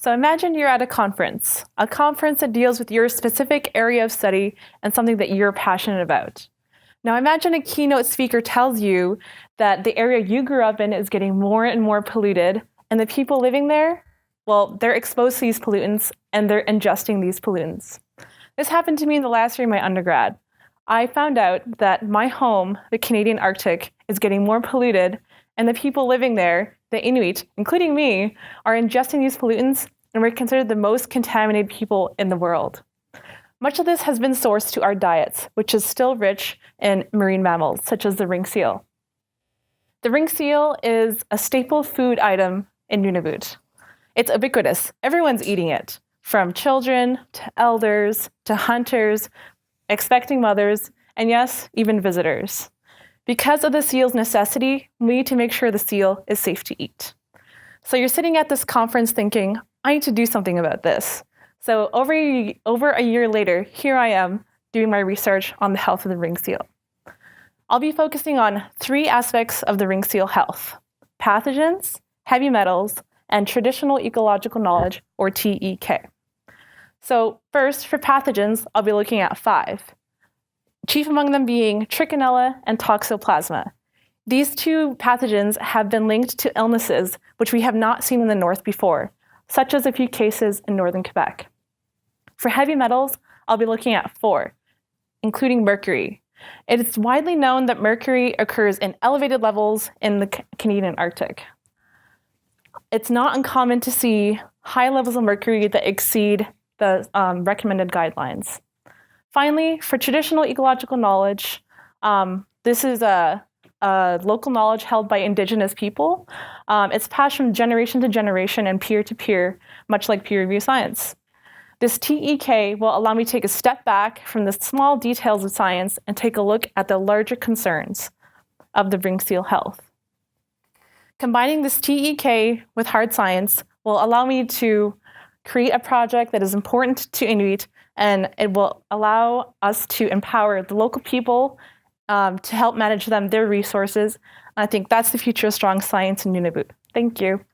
So imagine you're at a conference that deals with your specific area of study and something that you're passionate about. Now imagine a keynote speaker tells you that the area you grew up in is getting more and more polluted, and the people living there, well, they're exposed to these pollutants and they're ingesting these pollutants. This happened to me in the last year of my undergrad. I found out that my home, the Canadian Arctic, is getting more polluted, and the people living there, the Inuit, including me, are ingesting these pollutants, and we're considered the most contaminated people in the world. Much of this has been sourced to our diets, which is still rich in marine mammals, such as the ring seal. The ring seal is a staple food item in Nunavut. It's ubiquitous. Everyone's eating it, from children to elders to hunters, expecting mothers, and yes, even visitors. Because of the seal's necessity, we need to make sure the seal is safe to eat. So you're sitting at this conference thinking, I need to do something about this. So over a year later, here I am doing my research on the health of the ring seal. I'll be focusing on 3 aspects of the ring seal health: pathogens, heavy metals, and traditional ecological knowledge, or TEK. So first, for pathogens, I'll be looking at 5. Chief among them being Trichinella and Toxoplasma. These 2 pathogens have been linked to illnesses which we have not seen in the north before, such as a few cases in northern Quebec. For heavy metals, I'll be looking at 4, including mercury. It is widely known that mercury occurs in elevated levels in the Canadian Arctic. It's not uncommon to see high levels of mercury that exceed the recommended guidelines. Finally, for traditional ecological knowledge, this is a local knowledge held by Indigenous people. It's passed from generation to generation and peer to peer, much like peer-reviewed science. This TEK will allow me to take a step back from the small details of science and take a look at the larger concerns of the ring seal health. Combining this TEK with hard science will allow me to create a project that is important to Inuit, and it will allow us to empower the local people to help manage their resources. And I think that's the future of strong science in Nunavut. Thank you.